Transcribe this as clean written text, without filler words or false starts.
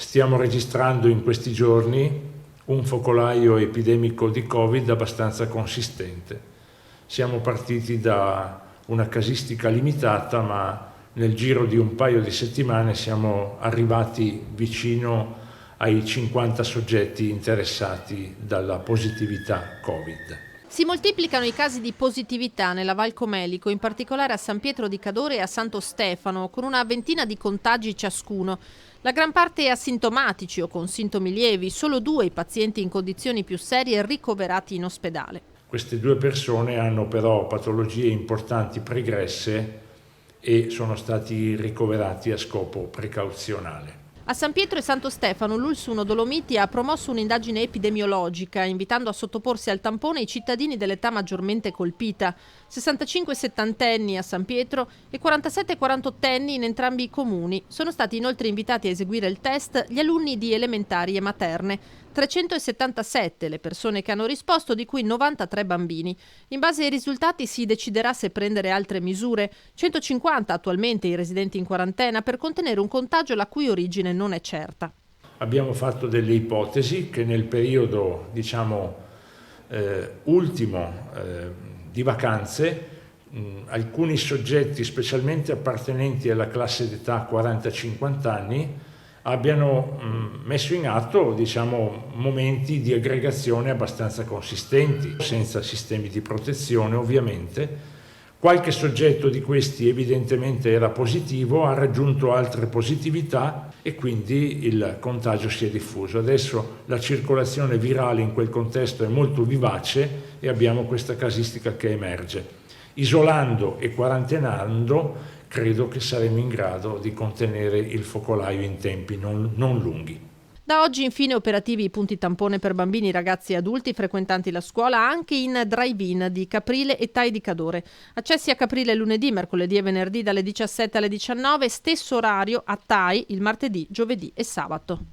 Stiamo registrando in questi giorni un focolaio epidemico di Covid abbastanza consistente. Siamo partiti da una casistica limitata, ma nel giro di un paio di settimane siamo arrivati vicino ai 50 soggetti interessati dalla positività Covid. Si moltiplicano i casi di positività nella Val Comelico, in particolare a San Pietro di Cadore e a Santo Stefano, con una ventina di contagi ciascuno. La gran parte asintomatici o con sintomi lievi, solo 2 i pazienti in condizioni più serie ricoverati in ospedale. Queste 2 persone hanno però patologie importanti pregresse e sono stati ricoverati a scopo precauzionale. A San Pietro e Santo Stefano l'ULSS 1 Dolomiti ha promosso un'indagine epidemiologica, invitando a sottoporsi al tampone i cittadini dell'età maggiormente colpita, 65 settantenni a San Pietro e 47 48enni in entrambi i comuni. Sono stati inoltre invitati a eseguire il test gli alunni di elementari e materne, 377 le persone che hanno risposto, di cui 93 bambini. In base ai risultati si deciderà se prendere altre misure, 150 attualmente i residenti in quarantena per contenere un contagio la cui origine non è certa. Abbiamo fatto delle ipotesi che nel periodo, ultimo di vacanze, alcuni soggetti, specialmente appartenenti alla classe d'età 40-50 anni, abbiano messo in atto momenti di aggregazione abbastanza consistenti, senza sistemi di protezione ovviamente. Qualche soggetto di questi evidentemente era positivo, ha raggiunto altre positività e quindi il contagio si è diffuso. Adesso la circolazione virale in quel contesto è molto vivace e abbiamo questa casistica che emerge. Isolando e quarantenando credo che saremo in grado di contenere il focolaio in tempi non lunghi. Da oggi infine operativi i punti tampone per bambini, ragazzi e adulti frequentanti la scuola anche in drive-in di Caprile e Tai di Cadore. Accessi a Caprile lunedì, mercoledì e venerdì dalle 17 alle 19, stesso orario a Tai il martedì, giovedì e sabato.